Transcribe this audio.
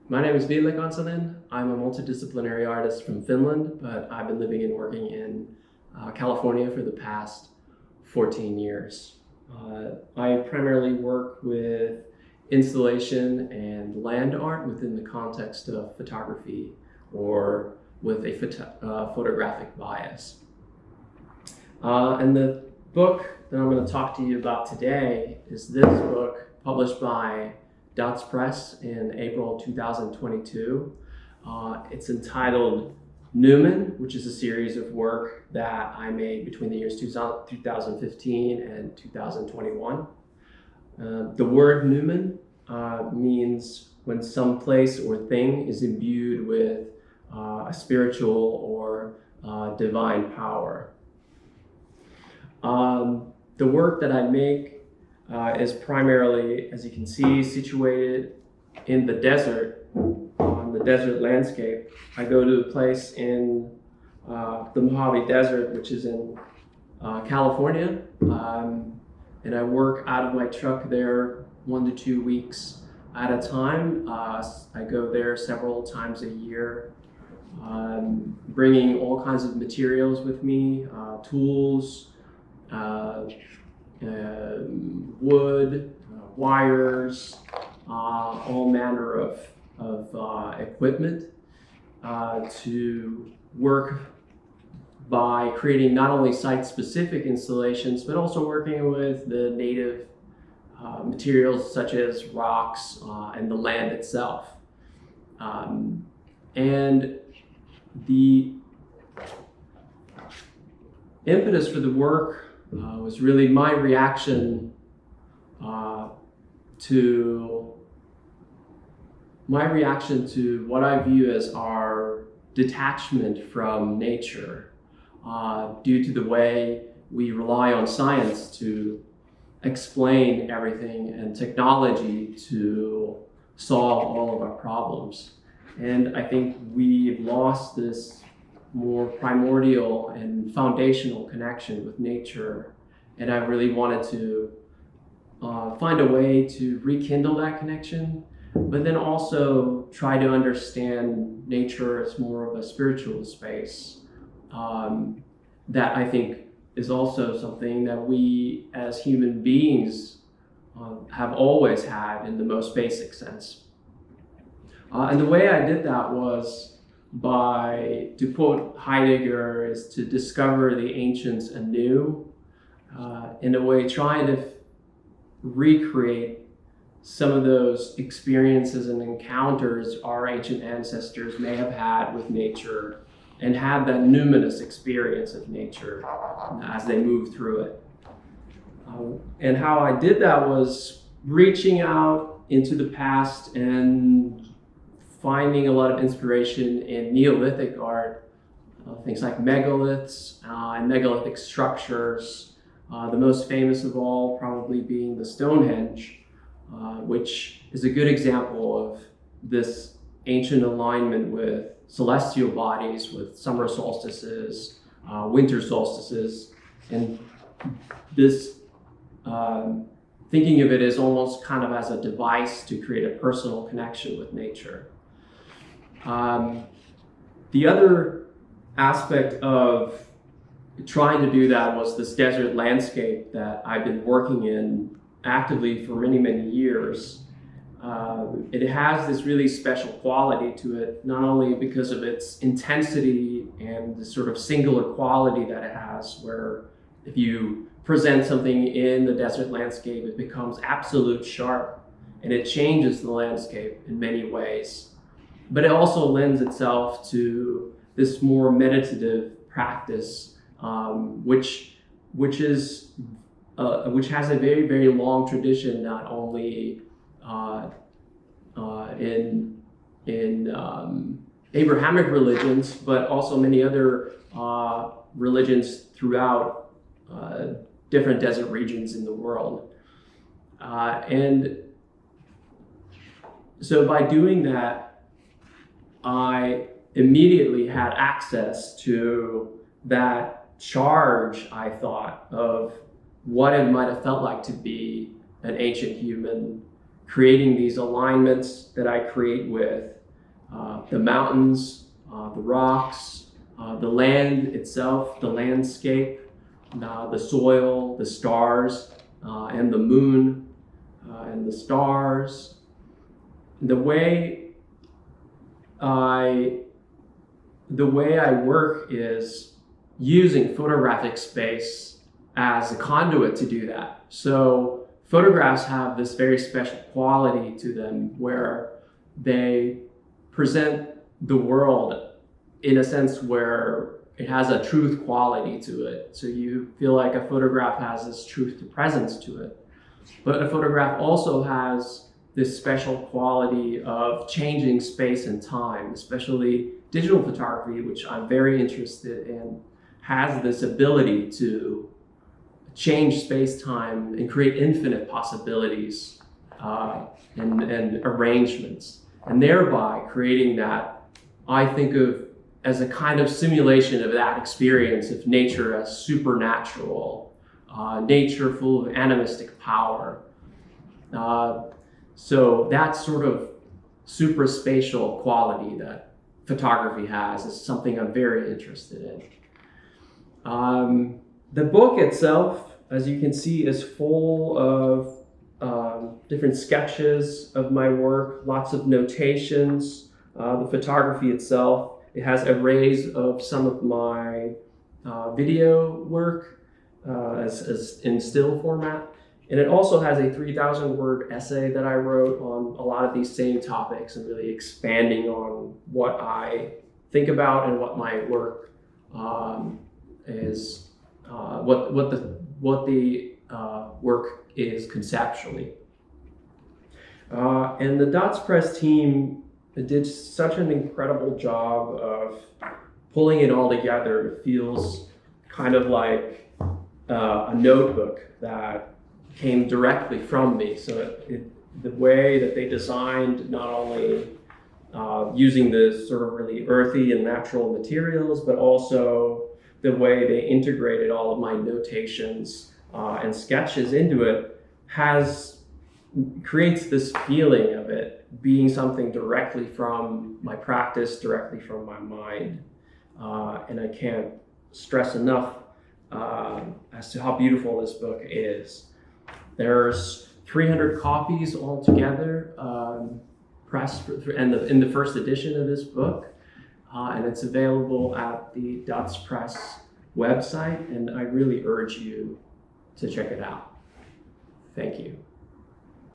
My name is Ville Gonsalin. I'm a multidisciplinary artist from Finland, but I've been living and working in California for the past 14 years. I primarily work with installation and land art within the context of photography or with a photographic bias. And the book that I'm going to talk to you about today is this book published by Dots Press in April 2022. It's entitled Newman, which is a series of work that I made between the years 2015 and 2021. The word Newman means when some place or thing is imbued with a spiritual or divine power. The work that I make is primarily, as you can see, situated in the desert, on the desert landscape. I go to a place in the Mojave Desert, which is in California, and I work out of my truck there 1 to 2 weeks at a time. I go there several times a year, bringing all kinds of materials with me, tools, wood, wires, all manner of equipment to work by creating not only site-specific installations, but also working with the native materials such as rocks and the land itself. And the impetus for the work was really my reaction to what I view as our detachment from nature due to the way we rely on science to explain everything and technology to solve all of our problems. And I think we've lost this more primordial and foundational connection with nature, and I really wanted to find a way to rekindle that connection, but then also try to understand nature as more of a spiritual space that I think is also something that we as human beings have always had in the most basic sense. And the way I did that was by, to quote Heidegger, is to discover the ancients anew, in a way trying to recreate some of those experiences and encounters our ancient ancestors may have had with nature and had that numinous experience of nature as they moved through it. And how I did that was reaching out into the past and finding a lot of inspiration in Neolithic art, things like megaliths and megalithic structures. The most famous of all probably being the Stonehenge, which is a good example of this ancient alignment with celestial bodies, with summer solstices, winter solstices, and this thinking of it as almost kind of as a device to create a personal connection with nature. The other aspect of trying to do that was this desert landscape that I've been working in actively for many, many years. It has this really special quality to it, not only because of its intensity and the sort of singular quality that it has, where if you present something in the desert landscape, it becomes absolute sharp and it changes the landscape in many ways. But it also lends itself to this more meditative practice, which has a very, very long tradition, not only in Abrahamic religions, but also many other religions throughout different desert regions in the world. And so by doing that, I immediately had access to that charge, I thought, of what it might have felt like to be an ancient human, creating these alignments that I create with the mountains, the rocks, the land itself, the landscape, the soil, the stars, and the moon, and the stars. The way I work is using photographic space as a conduit to do that. So photographs have this very special quality to them where they present the world in a sense where it has a truth quality to it. So you feel like a photograph has this truth to presence to it. But a photograph also has this special quality of changing space and time, especially digital photography, which I'm very interested in, has this ability to change space-time and create infinite possibilities and arrangements, and thereby creating that I think of as a kind of simulation of that experience of nature as supernatural, nature full of animistic power. So that sort of supraspatial quality that photography has is something I'm very interested in. The book itself, as you can see, is full of different sketches of my work, lots of notations. The photography itself, it has arrays of some of my video work as in still format. And it also has a 3,000 word essay that I wrote on a lot of these same topics and really expanding on what I think about and what my work is, what the work is conceptually. And the Dots Press team did such an incredible job of pulling it all together. It feels kind of like a notebook that came directly from me. So the way that they designed, not only using the sort of really earthy and natural materials, but also the way they integrated all of my notations and sketches into it creates this feeling of it being something directly from my practice, directly from my mind. And I can't stress enough as to how beautiful this book is. There's 300 copies altogether pressed in the first edition of this book, and it's available at the Dots Press website, and I really urge you to check it out. Thank you.